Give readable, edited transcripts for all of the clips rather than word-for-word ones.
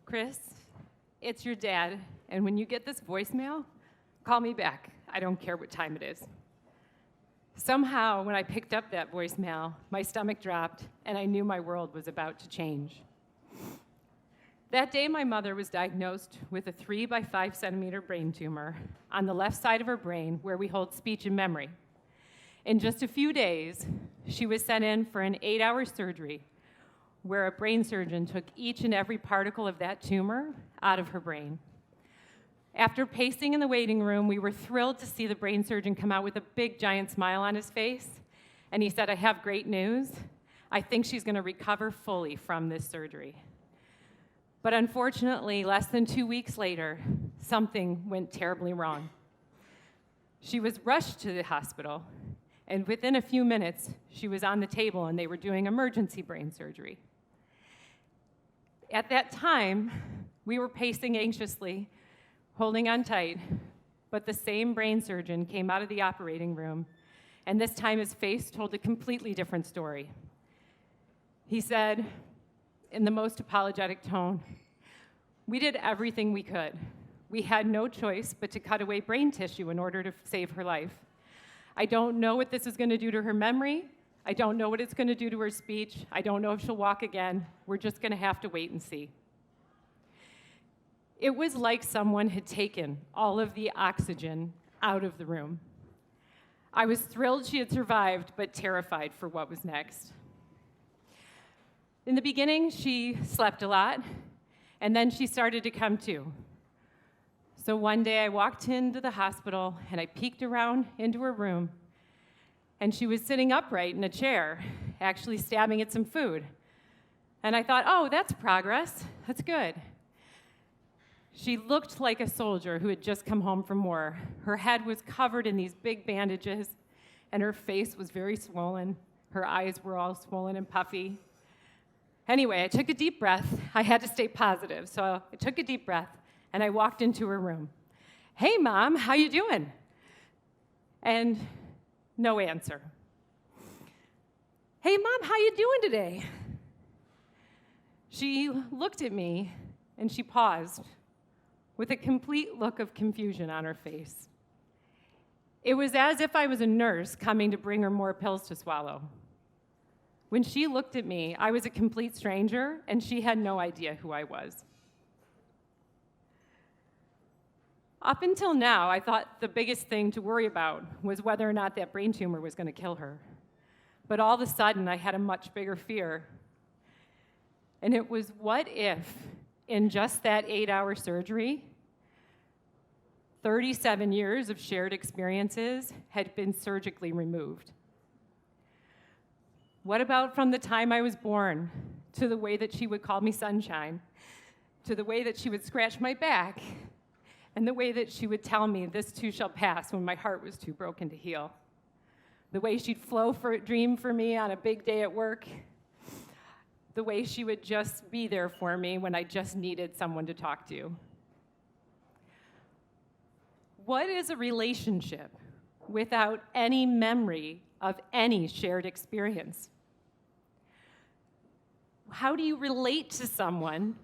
Chris, it's your dad, and when you get this voicemail, call me back. I don't care what time it is. Somehow, when I picked up that voicemail, my stomach dropped, and I knew my world was about to change. That day, my mother was diagnosed with a 3 by 5 centimeter brain tumor on the left side of her brain where we hold speech and memory. In just a few days, she was sent in for an 8-hour surgery where a brain surgeon took each and every particle of that tumor out of her brain. After pacing in the waiting room, we were thrilled to see the brain surgeon come out with a big, giant smile on his face, and he said, "I have great news. I think she's going to recover fully from this surgery." But unfortunately, less than 2 weeks later, something went terribly wrong. She was rushed to the hospital, and within a few minutes, she was on the table and they were doing emergency brain surgery. At that time, we were pacing anxiously, holding on tight, but the same brain surgeon came out of the operating room, and this time his face told a completely different story. He said, in the most apologetic tone, "We did everything we could. We had no choice but to cut away brain tissue in order to save her life. I don't know what this is going to do to her memory. I don't know what it's going to do to her speech. I don't know if she'll walk again. We're just going to have to wait and see." It was like someone had taken all of the oxygen out of the room. I was thrilled she had survived, but terrified for what was next. In the beginning, she slept a lot, and then she started to come to. So one day I walked into the hospital, and I peeked around into her room, and she was sitting upright in a chair, actually stabbing at some food. And I thought, oh, that's progress. That's good. She looked like a soldier who had just come home from war. Her head was covered in these big bandages, and her face was very swollen. Her eyes were all swollen and puffy. Anyway, I took a deep breath. I had to stay positive, so I took a deep breath, and I walked into her room. "Hey, Mom, how you doing?" And no answer. "Hey, Mom, how you doing today?" She looked at me, and she paused with a complete look of confusion on her face. It was as if I was a nurse coming to bring her more pills to swallow. When she looked at me, I was a complete stranger, and she had no idea who I was. Up until now, I thought the biggest thing to worry about was whether or not that brain tumor was going to kill her. But all of a sudden, I had a much bigger fear. And it was, what if, in just that 8-hour surgery, 37 years of shared experiences had been surgically removed? What about from the time I was born, to the way that she would call me sunshine, to the way that she would scratch my back, and the way that she would tell me this too shall pass when my heart was too broken to heal? The way she'd dream for me on a big day at work, the way she would just be there for me when I just needed someone to talk to. What is a relationship without any memory of any shared experience? How do you relate to someone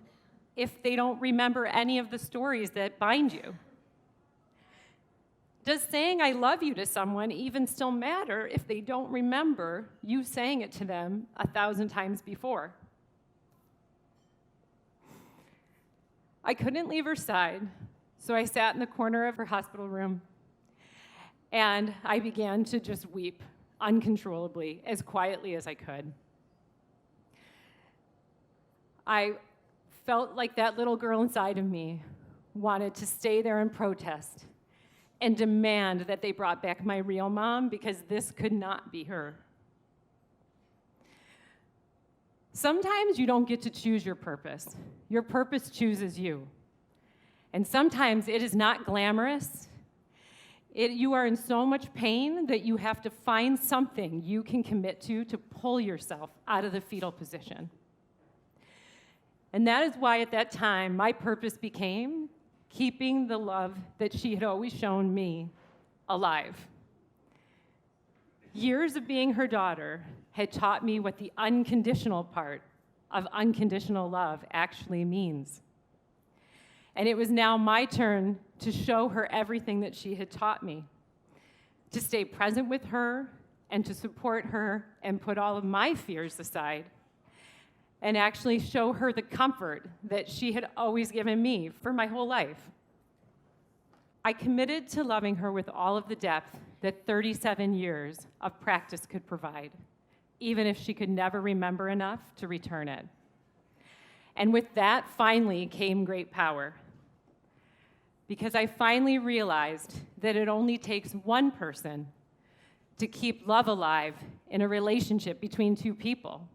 if they don't remember any of the stories that bind you? Does saying "I love you" to someone even still matter if they don't remember you saying it to them 1,000 times before? I couldn't leave her side, so I sat in the corner of her hospital room, and I began to just weep uncontrollably, as quietly as I could. I felt like that little girl inside of me wanted to stay there and protest and demand that they brought back my real mom, because this could not be her. Sometimes you don't get to choose your purpose. Your purpose chooses you. And sometimes it is not glamorous. You are in so much pain that you have to find something you can commit to pull yourself out of the fetal position. And that is why at that time, my purpose became keeping the love that she had always shown me alive. Years of being her daughter had taught me what the unconditional part of unconditional love actually means. And it was now my turn to show her everything that she had taught me, to stay present with her and to support her and put all of my fears aside and actually show her the comfort that she had always given me for my whole life. I committed to loving her with all of the depth that 37 years of practice could provide, even if she could never remember enough to return it. And with that finally came great power, because I finally realized that it only takes one person to keep love alive in a relationship between two people.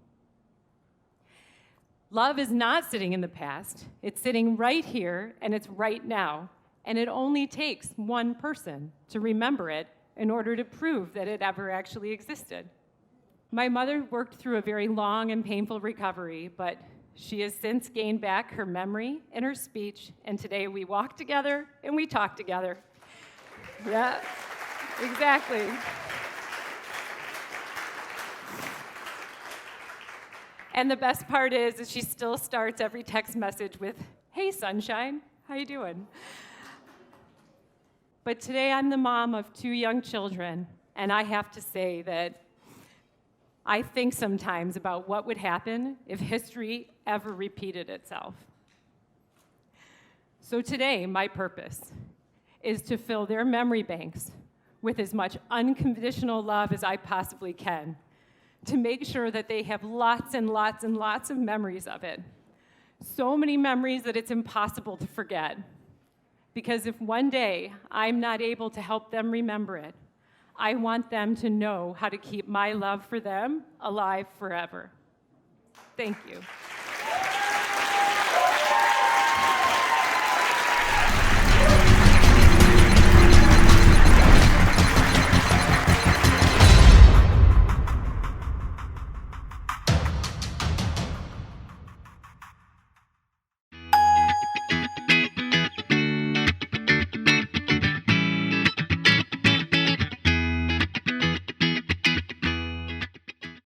Love is not sitting in the past. It's sitting right here, and it's right now. And it only takes one person to remember it in order to prove that it ever actually existed. My mother worked through a very long and painful recovery, but she has since gained back her memory and her speech, and today we walk together and we talk together. Yeah, exactly. And the best part is she still starts every text message with, "Hey, sunshine, how you doing?" But today I'm the mom of 2 young children, and I have to say that I think sometimes about what would happen if history ever repeated itself. So today, my purpose is to fill their memory banks with as much unconditional love as I possibly can, to make sure that they have lots and lots and lots of memories of it. So many memories that it's impossible to forget. Because if one day I'm not able to help them remember it, I want them to know how to keep my love for them alive forever. Thank you.